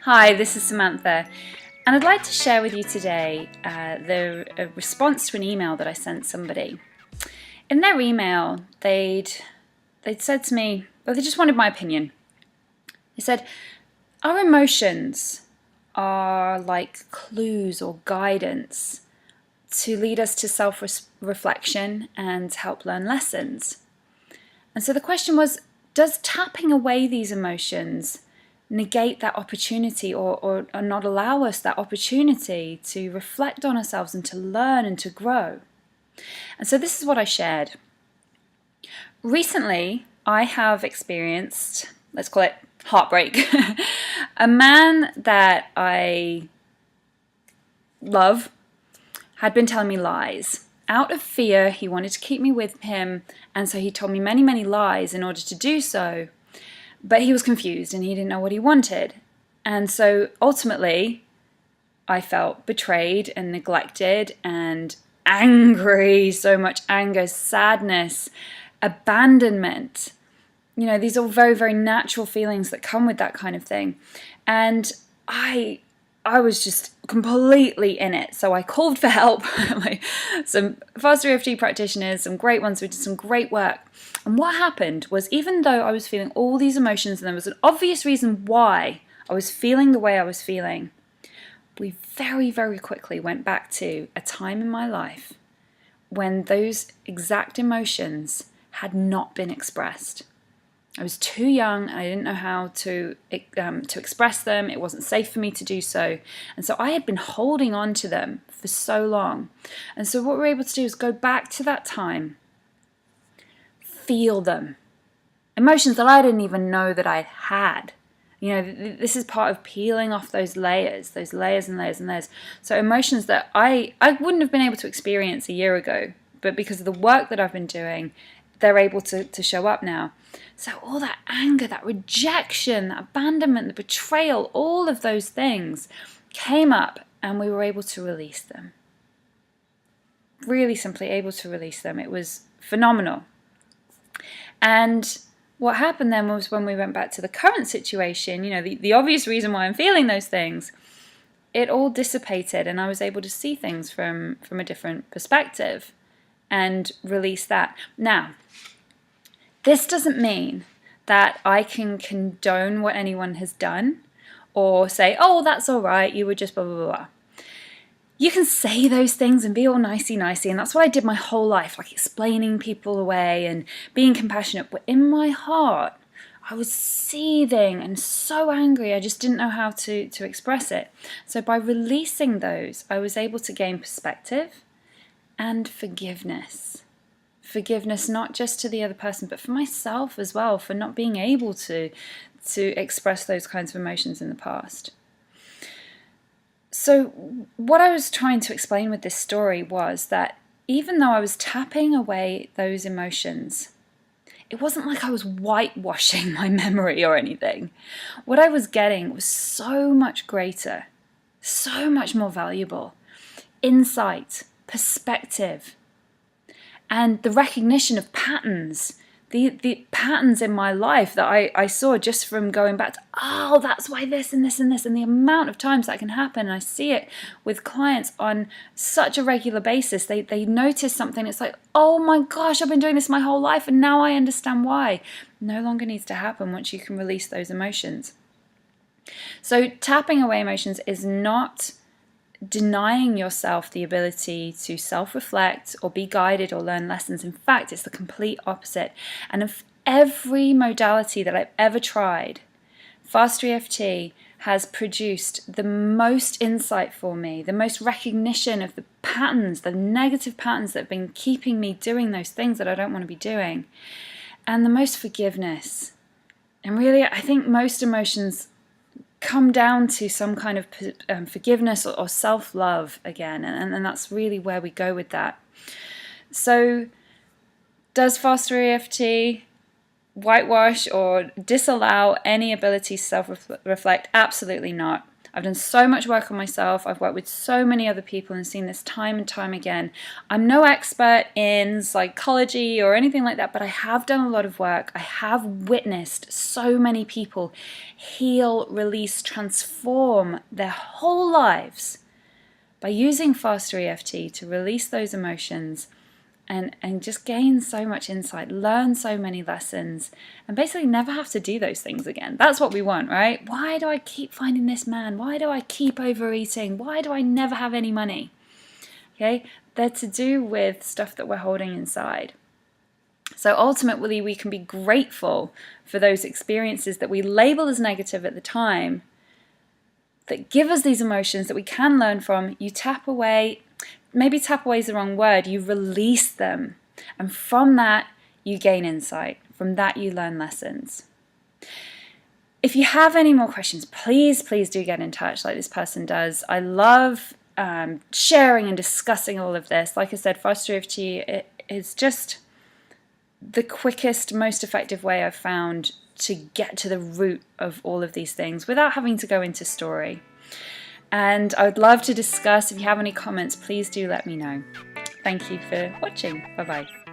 Hi, this is Samantha, and I'd like to share with you today a response to an email that I sent somebody. In their email, they'd said to me, well, they just wanted my opinion. They said, our emotions are like clues or guidance to lead us to self-reflection and help learn lessons. And so the question was, does tapping away these emotions negate that opportunity or not allow us that opportunity to reflect on ourselves and to learn and to grow? And so this is what I shared. Recently, I have experienced, let's call it heartbreak. A man that I love had been telling me lies. Out of fear, he wanted to keep me with him, and so he told me many, many lies in order to do so. But he was confused and he didn't know what he wanted. And so ultimately, I felt betrayed and neglected and angry, so much anger, sadness, abandonment. You know, these are very, very natural feelings that come with that kind of thing. And I was just completely in it. So I called for help. Some Faster EFT practitioners, some great ones who did some great work. And what happened was, even though I was feeling all these emotions and there was an obvious reason why I was feeling the way I was feeling, we very, very quickly went back to a time in my life when those exact emotions had not been expressed. I was too young and I didn't know how to express them. It wasn't safe for me to do so. And so I had been holding on to them for so long. And so what we're able to do is go back to that time, feel them. Emotions that I didn't even know that I had. You know, this is part of peeling off those layers and layers and layers. So emotions that I wouldn't have been able to experience a year ago, but because of the work that I've been doing, they're able to show up now. So all that anger, that rejection, that abandonment, the betrayal, all of those things came up and we were able to release them. Really simply able to release them. It was phenomenal. And what happened then was, when we went back to the current situation, you know, the obvious reason why I'm feeling those things, it all dissipated and I was able to see things from a different perspective and release that. Now, this doesn't mean that I can condone what anyone has done or say, oh, that's all right, you were just blah, blah, blah, blah. You can say those things and be all nicey, and that's what I did my whole life, like explaining people away and being compassionate. But in my heart, I was seething and so angry, I just didn't know how to express it. So by releasing those, I was able to gain perspective and forgiveness. Forgiveness not just to the other person, but for myself as well, for not being able to express those kinds of emotions in the past. So what I was trying to explain with this story was that even though I was tapping away those emotions, it wasn't like I was whitewashing my memory or anything. What I was getting was so much greater, so much more valuable insight, perspective, and the recognition of patterns, the patterns in my life that I saw just from going back to, oh, that's why this and this and this, and the amount of times that can happen. And I see it with clients on such a regular basis. They notice something, it's like, oh my gosh, I've been doing this my whole life and now I understand why. No longer needs to happen once you can release those emotions. So tapping away emotions is not denying yourself the ability to self-reflect or be guided or learn lessons. In fact, it's the complete opposite. And of every modality that I've ever tried, Faster EFT has produced the most insight for me, the most recognition of the patterns, the negative patterns that have been keeping me doing those things that I don't want to be doing, and the most forgiveness. And really, I think most emotions come down to some kind of forgiveness or self-love again, and that's really where we go with that. So does Faster EFT whitewash or disallow any ability to self-reflect? Absolutely not. I've done so much work on myself. I've worked with so many other people and seen this time and time again. I'm no expert in psychology or anything like that, but I have done a lot of work. I have witnessed so many people heal, release, transform their whole lives by using Faster EFT to release those emotions and just gain so much insight, learn so many lessons, and basically never have to do those things again. That's what we want, right? Why do I keep finding this man? Why do I keep overeating? Why do I never have any money? Okay, they're to do with stuff that we're holding inside. So ultimately, we can be grateful for those experiences that we label as negative at the time, that give us these emotions that we can learn from. You tap away. Maybe tap away is the wrong word. You release them. And from that, you gain insight. From that, you learn lessons. If you have any more questions, please do get in touch like this person does. I love sharing and discussing all of this. Like I said, Faster EFT is just the quickest, most effective way I've found to get to the root of all of these things without having to go into story. And I would love to discuss. If you have any comments, please do let me know. Thank you for watching. Bye-bye.